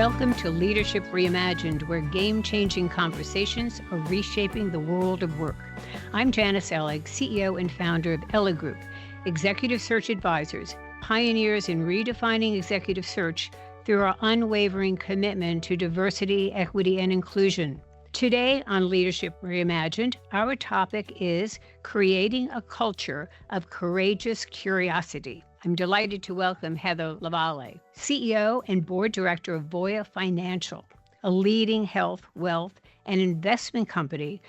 Welcome to Leadership Reimagined, where game-changing conversations are reshaping the world of work. I'm Janice Ellig, CEO and founder of Ellig Group, executive search advisors, pioneers in redefining executive search through our unwavering commitment to diversity, equity, and inclusion. Today on Leadership Reimagined, our topic is creating a culture of courageous curiosity. I'm delighted to welcome Heather Lavallee, CEO and Board Director of Voya Financial, a leading health, wealth, and investment company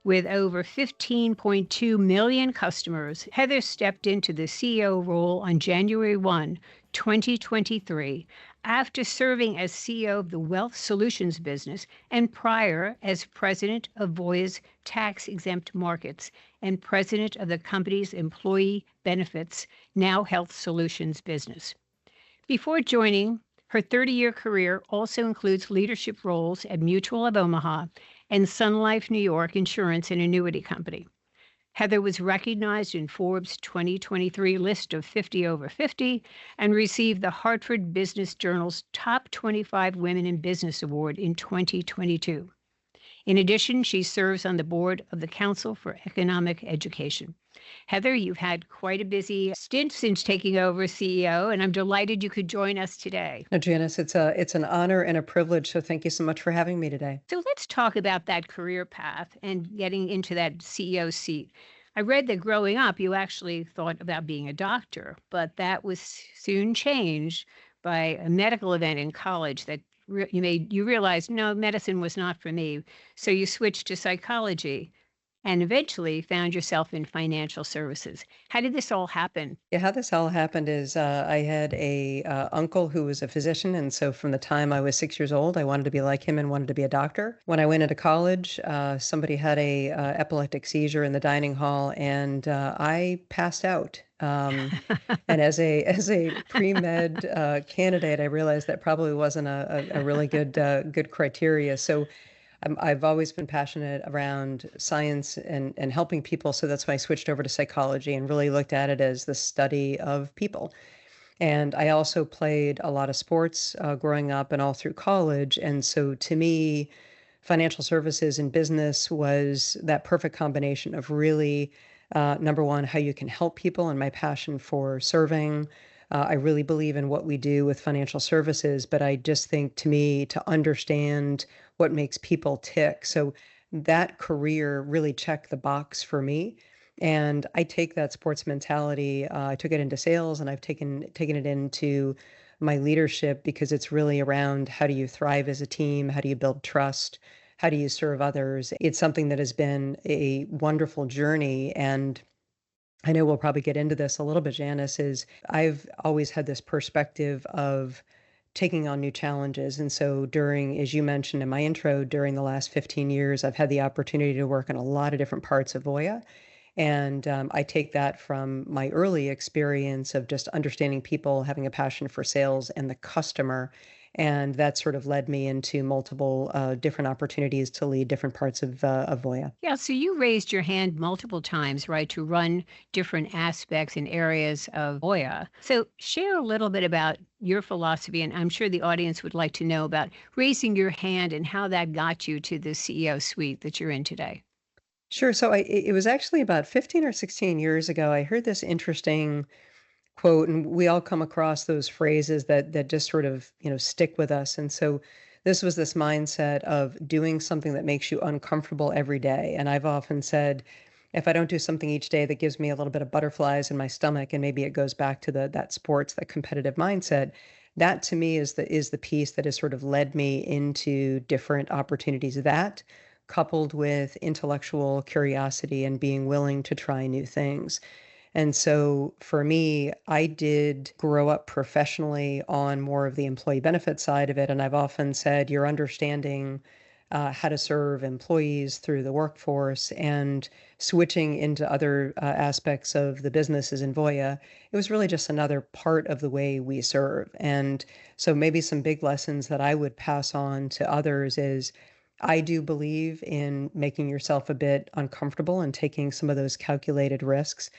with over 15.2 million customers. Heather stepped into the CEO role on January 1, 2023, after serving as CEO of the Wealth Solutions business and prior as president of Voya's tax-exempt markets and president of the company's employee benefits, now Health Solutions business. Before joining, her 30-year career also includes leadership roles at Mutual of Omaha and Sun Life New York Insurance and Annuity Company. Heather was recognized in Forbes' 2023 list of 50 over 50 and received the Hartford Business Journal's Top 25 Women in Business Award in 2022. In addition, she serves on the board of the Council for Economic Education. Heather, you've had quite a busy stint since taking over CEO, and I'm delighted you could join us today. No, Janice, it's an honor and a privilege, so thank you so much for having me today. So let's talk about that career path and getting into that CEO seat. I read that growing up, you actually thought about being a doctor, but that was soon changed by a medical event in college that you realized, no, medicine was not for me. So you switched to psychology and eventually found yourself in financial services. How did this all happen? Yeah, how this all happened is I had a uncle who was a physician, and so from the time I was 6 years old, I wanted to be like him and wanted to be a doctor. When I went into college, somebody had a epileptic seizure in the dining hall, and I passed out. And as a pre-med candidate, I realized that probably wasn't a really good criteria. So I've always been passionate around science and helping people. So that's why I switched over to psychology and really looked at it as the study of people. And I also played a lot of sports growing up and all through college. And so to me, financial services and business was that perfect combination of really, number one, how you can help people and my passion for serving. I really believe in what we do with financial services, but I just think to me to understand what makes people tick. So that career really checked the box for me. And I take that sports mentality. I took it into sales, and I've taken it into my leadership because it's really around how do you thrive as a team? How do you build trust? How do you serve others? It's something that has been a wonderful journey. And I know we'll probably get into this a little bit, Janice, is I've always had this perspective of taking on new challenges. And so during, as you mentioned in my intro, during the last 15 years, I've had the opportunity to work in a lot of different parts of Voya. And I take that from my early experience of just understanding people, having a passion for sales and the customer. And that sort of led me into multiple different opportunities to lead different parts of Voya. Yeah, so you raised your hand multiple times, right, to run different aspects and areas of Voya. So share a little bit about your philosophy, and I'm sure the audience would like to know about raising your hand and how that got you to the CEO suite that you're in today. Sure. So it was actually about 15 or 16 years ago. I heard this interesting quote, and we all come across those phrases that just sort of, stick with us. And so this mindset of doing something that makes you uncomfortable every day. And I've often said, if I don't do something each day that gives me a little bit of butterflies in my stomach, and maybe it goes back to that sports, that competitive mindset, that to me is the piece that has sort of led me into different opportunities. That coupled with intellectual curiosity and being willing to try new things. And so for me, I did grow up professionally on more of the employee benefit side of it. And I've often said you're understanding how to serve employees through the workforce and switching into other aspects of the businesses in Voya. It was really just another part of the way we serve. And so maybe some big lessons that I would pass on to others is I do believe in making yourself a bit uncomfortable and taking some of those calculated risks.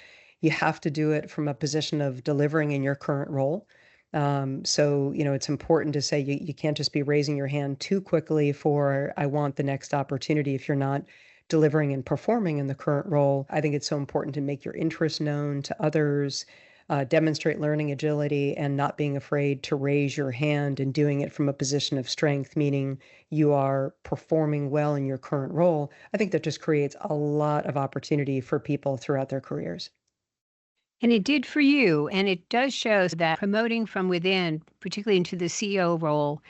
You have to do it from a position of delivering in your current role. So, it's important to say you can't just be raising your hand too quickly for, I want the next opportunity if you're not delivering and performing in the current role. I think it's so important to make your interests known to others, demonstrate learning agility, and not being afraid to raise your hand and doing it from a position of strength, meaning you are performing well in your current role. I think that just creates a lot of opportunity for people throughout their careers. And it did for you. And it does show that promoting from within, particularly into the CEO role,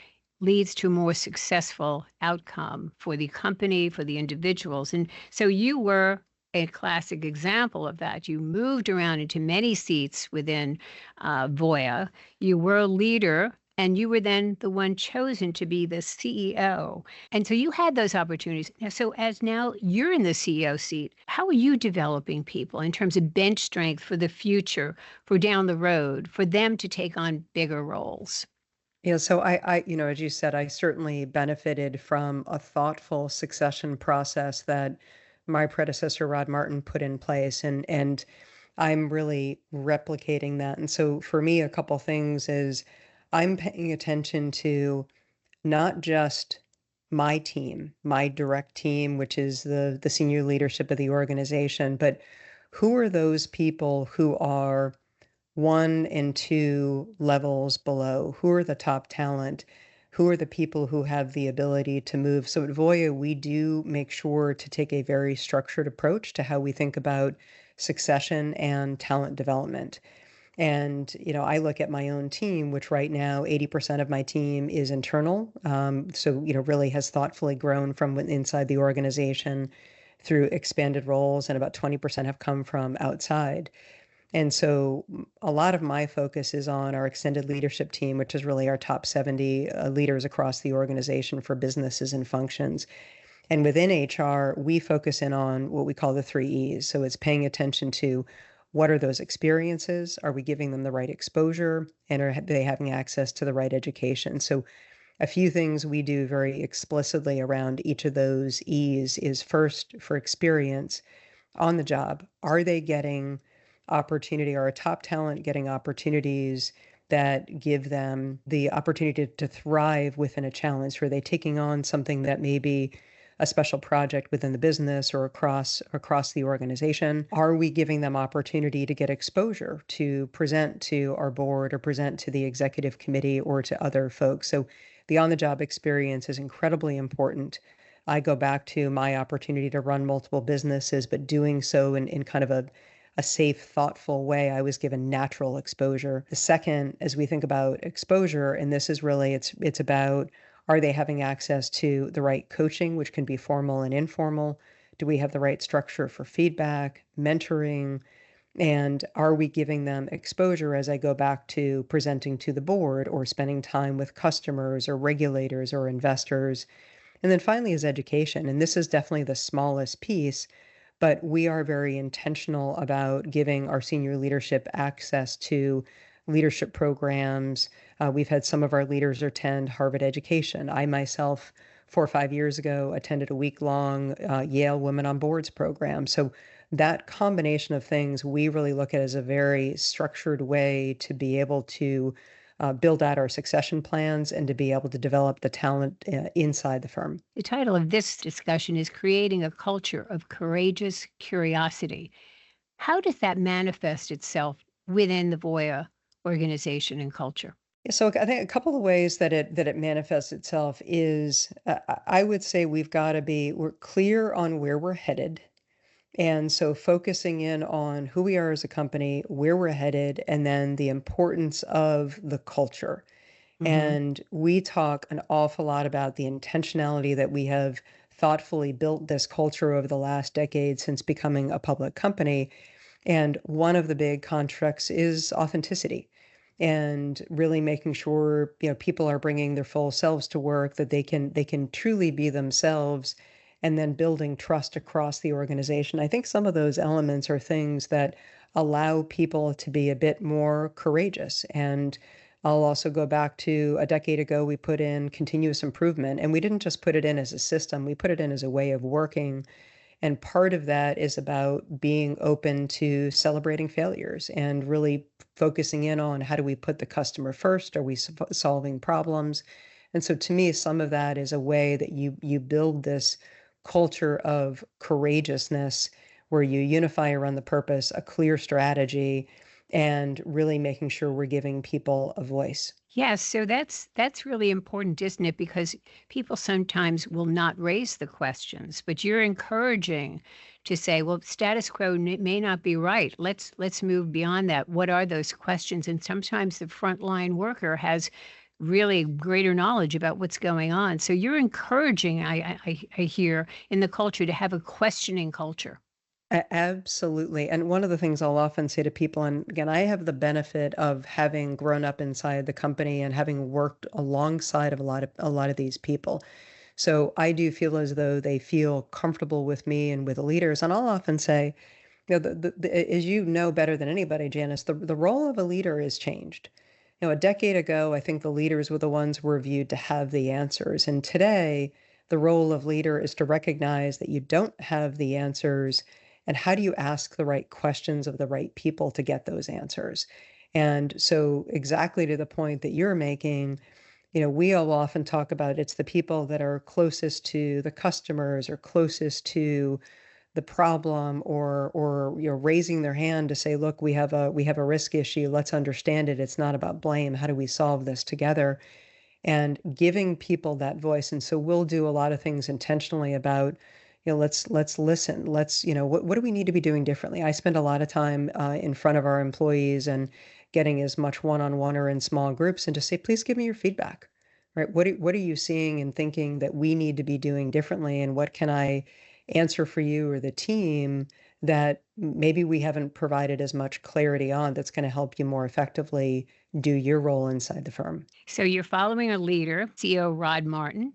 leads to a more successful outcome for the company, for the individuals. And so you were a classic example of that. You moved around into many seats within Voya. You were a leader. And you were then the one chosen to be the CEO. And so you had those opportunities. So as now you're in the CEO seat, how are you developing people in terms of bench strength for the future, for down the road, for them to take on bigger roles? Yeah, so as you said, I certainly benefited from a thoughtful succession process that my predecessor, Rod Martin, put in place, and I'm really replicating that. And so for me, a couple things is I'm paying attention to not just my team, my direct team, which is the senior leadership of the organization, but who are those people who are one and two levels below? Who are the top talent? Who are the people who have the ability to move? So at Voya, we do make sure to take a very structured approach to how we think about succession and talent development. And, I look at my own team, which right now 80% of my team is internal. So, really has thoughtfully grown from inside the organization through expanded roles, and about 20% have come from outside. And so a lot of my focus is on our extended leadership team, which is really our top 70 leaders across the organization for businesses and functions. And within HR, we focus in on what we call the three E's. So it's paying attention to what are those experiences? Are we giving them the right exposure? And are they having access to the right education? So a few things we do very explicitly around each of those E's is first for experience on the job. Are they getting opportunity? Are a top talent getting opportunities that give them the opportunity to thrive within a challenge? Are they taking on something that may be a special project within the business or across the organization? Are we giving them opportunity to get exposure to present to our board or present to the executive committee or to other folks? So the on-the-job experience is incredibly important. I go back to my opportunity to run multiple businesses, but doing so in kind of a safe, thoughtful way. I was given natural exposure. The second, as we think about exposure, and this is really, it's about, are they having access to the right coaching, which can be formal and informal? Do we have the right structure for feedback, mentoring? And are we giving them exposure as I go back to presenting to the board or spending time with customers or regulators or investors? And then finally is education. And this is definitely the smallest piece, but we are very intentional about giving our senior leadership access to leadership programs. We've had some of our leaders attend Harvard education. I myself, 4 or 5 years ago, attended a week-long Yale Women on Boards program. So that combination of things we really look at as a very structured way to be able to build out our succession plans and to be able to develop the talent inside the firm. The title of this discussion is Creating a Culture of Courageous Curiosity. How does that manifest itself within the Voya organization and culture? Yeah, so I think a couple of ways that it manifests itself is I would say we're clear on where we're headed. And so focusing in on who we are as a company, where we're headed, and then the importance of the culture. Hmm. And we talk an awful lot about the intentionality that we have thoughtfully built this culture over the last decade since becoming a public company. And one of the big constructs is authenticity and really making sure, people are bringing their full selves to work, that they can truly be themselves, and then building trust across the organization. I think some of those elements are things that allow people to be a bit more courageous. And I'll also go back to a decade ago, we put in continuous improvement, and we didn't just put it in as a system, we put it in as a way of working. And part of that is about being open to celebrating failures and really focusing in on how do we put the customer first? Are we solving problems? And so to me, some of that is a way that you build this culture of courageousness where you unify around the purpose, a clear strategy, and really making sure we're giving people a voice. Yes, so that's really important, isn't it? Because people sometimes will not raise the questions, but you're encouraging to say, "Well, status quo may not be right. Let's move beyond that. What are those questions?" And sometimes the frontline worker has really greater knowledge about what's going on. So you're encouraging, I hear, in the culture to have a questioning culture. Absolutely. And one of the things I'll often say to people, and again, I have the benefit of having grown up inside the company and having worked alongside of a lot of these people. So I do feel as though they feel comfortable with me and with the leaders. And I'll often say, as you know better than anybody, Janice, the role of a leader has changed. A decade ago, I think the leaders were the ones who were viewed to have the answers. And today, the role of leader is to recognize that you don't have the answers. And how do you ask the right questions of the right people to get those answers? And so, exactly to the point that you're making, we all often talk about it's the people that are closest to the customers or closest to the problem or raising their hand to say, look, we have a risk issue. Let's understand it. It's not about blame. How do we solve this together? And giving people that voice. And so we'll do a lot of things intentionally about, let's listen. What do we need to be doing differently? I spend a lot of time in front of our employees and getting as much one-on-one or in small groups and just say, please give me your feedback, right? What are you seeing and thinking that we need to be doing differently? And what can I answer for you or the team that maybe we haven't provided as much clarity on that's going to help you more effectively do your role inside the firm? So you're following a leader, CEO Rod Martin,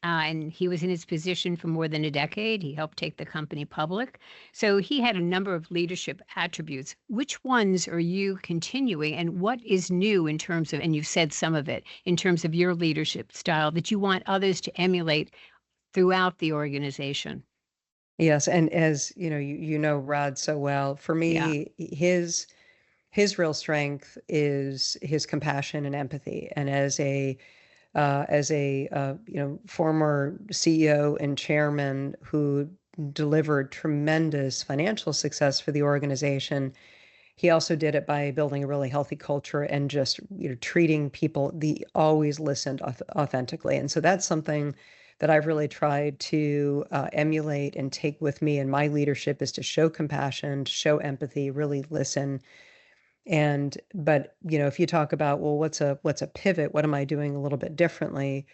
and he was in his position for more than a decade. He helped take the company public. So he had a number of leadership attributes. Which ones are you continuing, and what is new in terms of, and you've said some of it, in terms of your leadership style that you want others to emulate throughout the organization? Yes, and as you know Rod so well. For Yeah. me, his real strength is his compassion and empathy. And as a former CEO and chairman who delivered tremendous financial success for the organization, he also did it by building a really healthy culture and just treating people. The always listened authentically, and so that's something that I've really tried to emulate and take with me in my leadership is to show compassion, to show empathy, really listen. And but if you talk about, well, what's a pivot? What am I doing a little bit differently?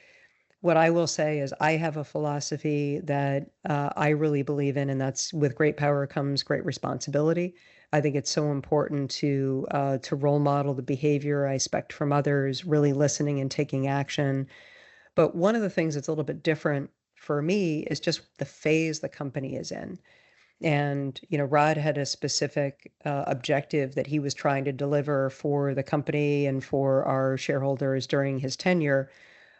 What I will say is I have a philosophy that I really believe in, and that's with great power comes great responsibility. I think it's so important to role model the behavior I expect from others, really listening and taking action. But one of the things that's a little bit different for me is just the phase the company is in. And Rod had a specific objective that he was trying to deliver for the company and for our shareholders during his tenure.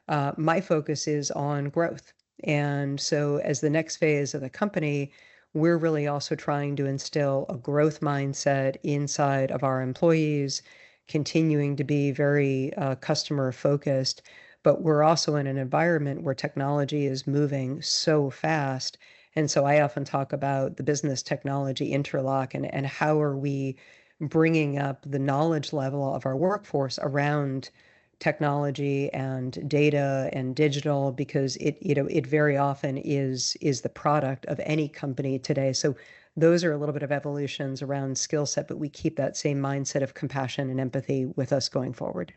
My focus is on growth. And so, as the next phase of the company, we're really also trying to instill a growth mindset inside of our employees, continuing to be very customer focused. But we're also in an environment where technology is moving so fast. And so I often talk about the business technology interlock and how are we bringing up the knowledge level of our workforce around technology and data and digital because it very often is the product of any company today. So those are a little bit of evolutions around skill set, but we keep that same mindset of compassion and empathy with us going forward.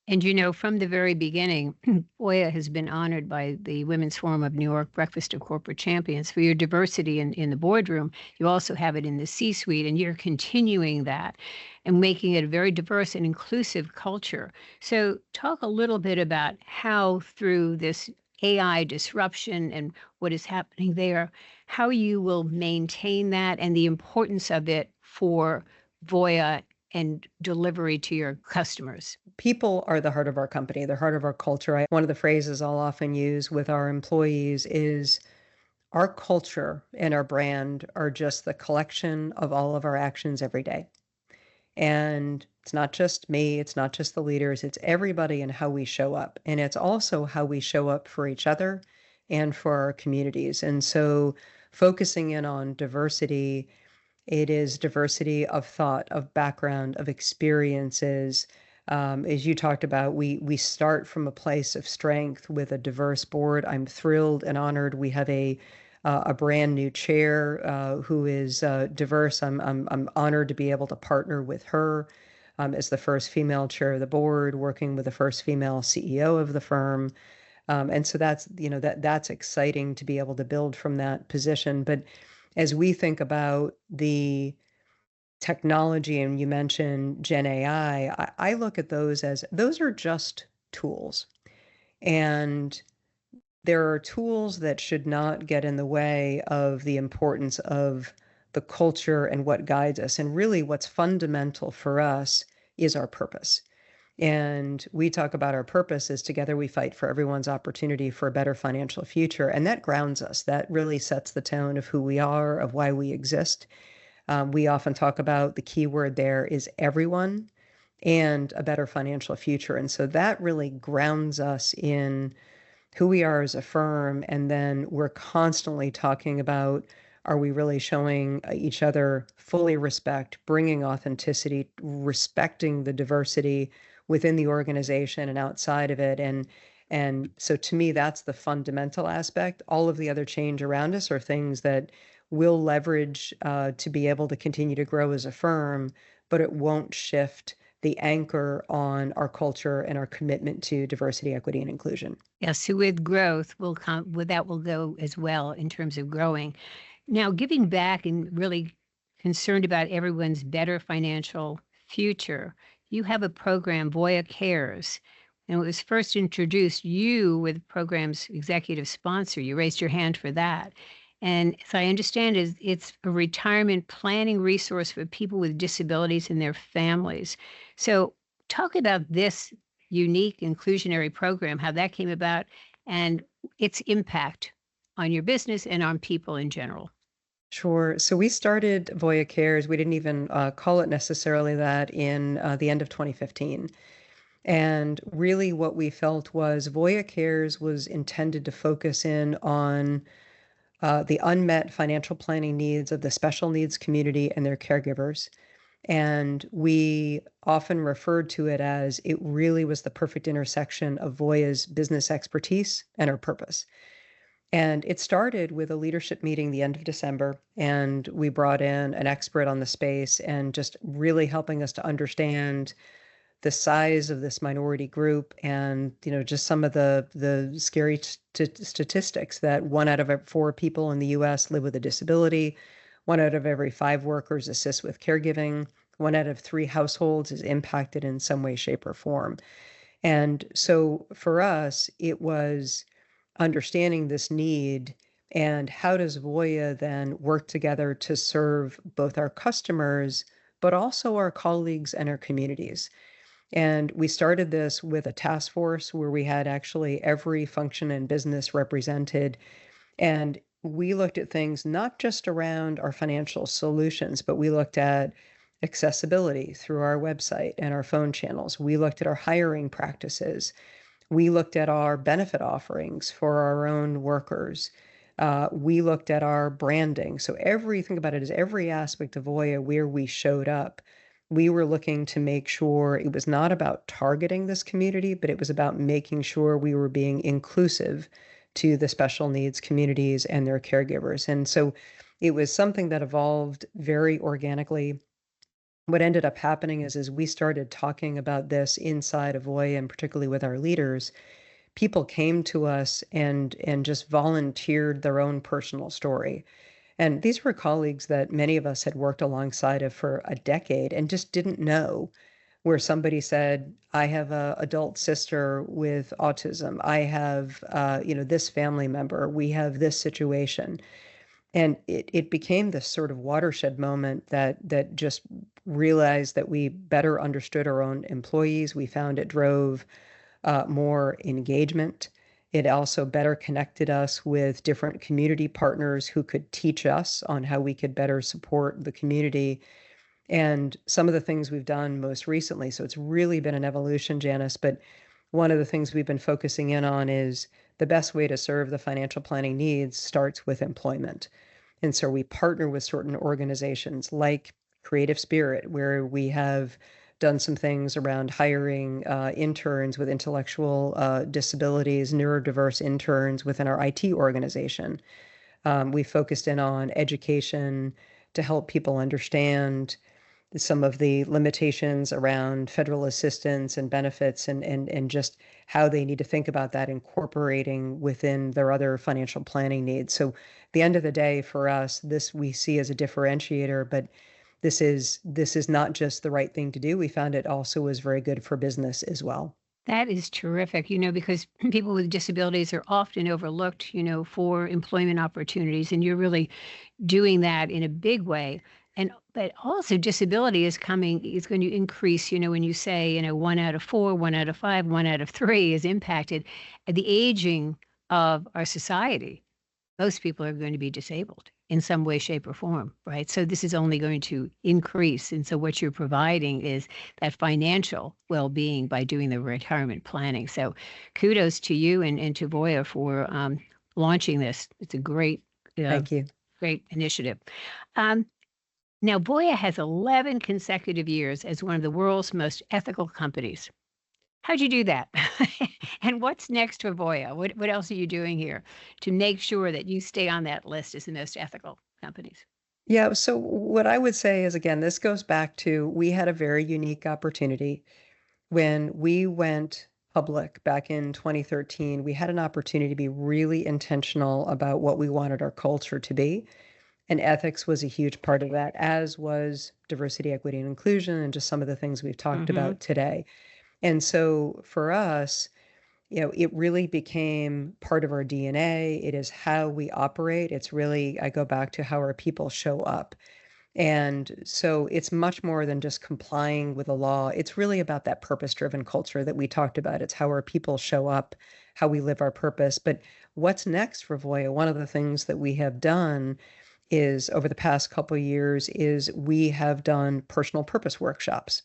And from the very beginning, Voya has been honored by the Women's Forum of New York Breakfast of Corporate Champions for your diversity in the boardroom. You also have it in the C suite, and you're continuing that and making it a very diverse and inclusive culture. So, talk a little bit about how, through this AI disruption and what is happening there, how you will maintain that and the importance of it for Voya and delivery to your customers. People are the heart of our company, the heart of our culture. One of the phrases I'll often use with our employees is our culture and our brand are just the collection of all of our actions every day. And it's not just me, it's not just the leaders, it's everybody and how we show up. And it's also how we show up for each other and for our communities. And so focusing in on diversity, it is diversity of thought, of background, of experiences. As you talked about, we start from a place of strength with a diverse board. I'm thrilled and honored. We have a brand new chair who is diverse. I'm honored to be able to partner with her as the first female chair of the board, working with the first female CEO of the firm. And so that's, that's exciting to be able to build from that position. But as we think about the technology, and you mentioned Gen AI, I look at those as those are just tools. And there are tools that should not get in the way of the importance of the culture and what guides us. And really, what's fundamental for us is our purpose. And we talk about our purpose as together we fight for everyone's opportunity for a better financial future. And that grounds us. That really sets the tone of who we are, of why we exist. We often talk about the key word there is everyone and a better financial future. And so that really grounds us in who we are as a firm. And then we're constantly talking about, are we really showing each other fully respect, bringing authenticity, respecting the diversity within the organization and outside of it. And so to me, that's the fundamental aspect. All of the other change around us are things that we'll leverage to be able to continue to grow as a firm, but it won't shift the anchor on our culture and our commitment to diversity, equity, and inclusion. Yes, so with growth will come, with that will go as well in terms of growing. Now, giving back and really concerned about everyone's better financial future, you have a program, Voya Cares, and it was first introduced, you were the program's executive sponsor. You raised your hand for that. And as I understand it, it's a retirement planning resource for people with disabilities and their families. So talk about this unique inclusionary program, how that came about, and its impact on your business and on people in general. Sure. So we started Voya Cares. We didn't even call it necessarily that in the end of 2015. And really, what we felt was Voya Cares was intended to focus in on the unmet financial planning needs of the special needs community and their caregivers. And we often referred to it as it really was the perfect intersection of Voya's business expertise and our purpose. And it started with a leadership meeting the end of December, and we brought in an expert on the space and just really helping us to understand the size of this minority group and just some of the scary statistics that 1 out of 4 people in the US live with a disability, 1 out of every 5 workers assist with caregiving, 1 out of 3 households is impacted in some way, shape, or form. And so for us, it was understanding this need and how does Voya then work together to serve both our customers, but also our colleagues and our communities. And we started this with a task force where we had actually every function in business represented. And we looked at things not just around our financial solutions, but we looked at accessibility through our website and our phone channels. We looked at our hiring practices. We looked at our benefit offerings for our own workers. We looked at our branding. So everything about it is every aspect of Voya where we showed up. We were looking to make sure it was not about targeting this community, but it was about making sure we were being inclusive to the special needs communities and their caregivers. And so it was something that evolved very organically. What ended up happening is as we started talking about this inside of Voya and particularly with our leaders, people came to us and just volunteered their own personal story. And these were colleagues that many of us had worked alongside of for a decade and just didn't know, where somebody said, I have a adult sister with autism. I have, this family member. We have this situation. And it became this sort of watershed moment that just realized that we better understood our own employees. We found it drove more engagement. It also better connected us with different community partners who could teach us on how we could better support the community. And some of the things we've done most recently, so it's really been an evolution, Janice, but one of the things we've been focusing in on is the best way to serve the financial planning needs starts with employment. And so we partner with certain organizations like Creative Spirit, where we have done some things around hiring interns with intellectual disabilities, neurodiverse interns within our IT organization. We focused in on education to help people understand some of the limitations around federal assistance and benefits and just how they need to think about that incorporating within their other financial planning needs. So at the end of the day, for us, this we see as a differentiator, but this is not just the right thing to do. We found it also was very good for business as well. That is terrific, because people with disabilities are often overlooked, for employment opportunities, and you're really doing that in a big way. And but also disability is going to increase, when you say, 1 out of 4, 1 out of 5, 1 out of 3 is impacted. The aging of our society, most people are going to be disabled in some way, shape, or form, right? So this is only going to increase. And so what you're providing is that financial well-being by doing the retirement planning. So kudos to you and to Voya for launching this. It's a uh, Thank you. great initiative. Um, Now, Voya has 11 consecutive years as one of the world's most ethical companies. How'd you do that? And what's next for Voya? What else are you doing here to make sure that you stay on that list as the most ethical companies? Yeah, so what I would say is, again, this goes back to we had a very unique opportunity. When we went public back in 2013, we had an opportunity to be really intentional about what we wanted our culture to be. And ethics was a huge part of that, as was diversity, equity, and inclusion, and just some of the things we've talked Mhm. about today. And so for us, it really became part of our DNA. It is how we operate. It's really, I go back to how our people show up. And so it's much more than just complying with the law. It's really about that purpose-driven culture that we talked about. It's how our people show up, how we live our purpose. But what's next for Voya? One of the things that we have done is over the past couple of years is we have done personal purpose workshops.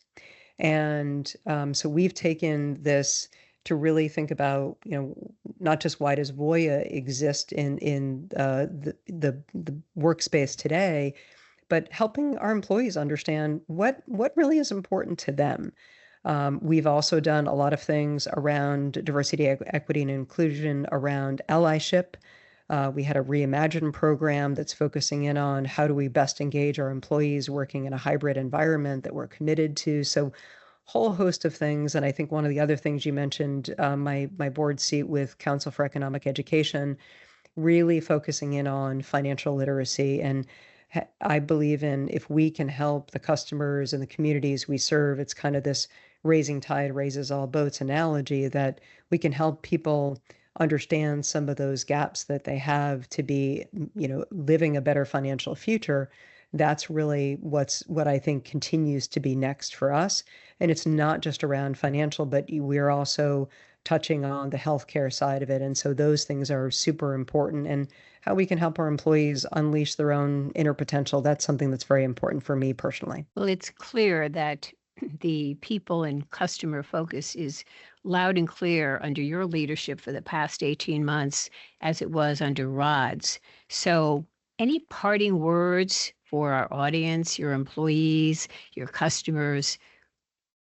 And so we've taken this to really think about, not just why does Voya exist in the workspace today, but helping our employees understand what really is important to them. We've also done a lot of things around diversity, equity, and inclusion around allyship. We had a Reimagine program that's focusing in on how do we best engage our employees working in a hybrid environment that we're committed to. So whole host of things. And I think one of the other things you mentioned, my board seat with Council for Economic Education, really focusing in on financial literacy. And I believe in if we can help the customers and the communities we serve, it's kind of this raising tide raises all boats analogy that we can help people understand some of those gaps that they have to be, living a better financial future. That's really what I think continues to be next for us. And it's not just around financial, but we're also touching on the healthcare side of it. And so those things are super important. And how we can help our employees unleash their own inner potential, that's something that's very important for me personally. Well, it's clear that the people and customer focus is loud and clear under your leadership for the past 18 months, as it was under Rod's. So, any parting words for our audience, your employees, your customers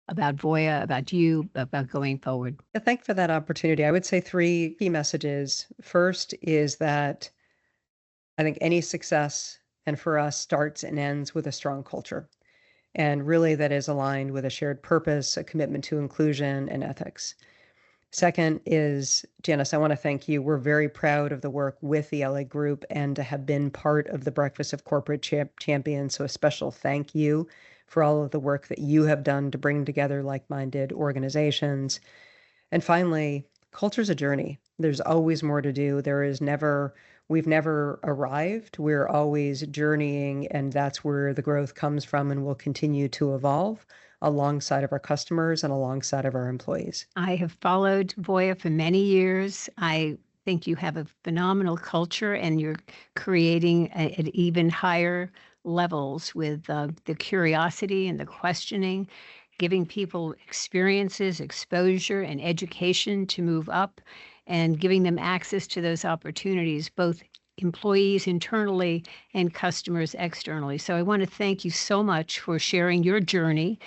about Voya, about you, about going forward? Thank you for that opportunity. I would say three key messages. First is that I think any success, and for us, starts and ends with a strong culture. And really, that is aligned with a shared purpose, a commitment to inclusion and ethics. Second is, Janice, I want to thank you. We're very proud of the work with the LA Group and to have been part of the Breakfast of Corporate Champions. So a special thank you for all of the work that you have done to bring together like-minded organizations. And finally, culture's a journey. There's always more to do. We've never arrived. We're always journeying, and that's where the growth comes from and will continue to evolve. alongside of our customers and alongside of our employees. I have followed Voya for many years. I think you have a phenomenal culture, and you're creating at even higher levels with the curiosity and the questioning, giving people experiences, exposure, and education to move up, and giving them access to those opportunities, both employees internally and customers externally. So I want to thank you so much for sharing your journey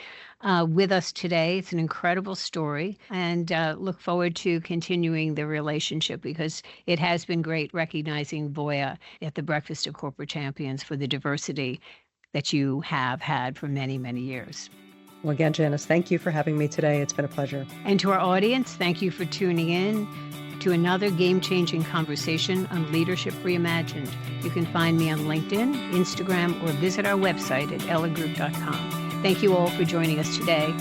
with us today. It's an incredible story, and look forward to continuing the relationship, because it has been great recognizing Voya at the Breakfast of Corporate Champions for the diversity that you have had for many, many years. Well, again, Janice, thank you for having me today. It's been a pleasure. And to our audience, thank you for tuning in to another game-changing conversation on Leadership Reimagined. You can find me on LinkedIn, Instagram, or visit our website at elligroup.com. Thank you all for joining us today.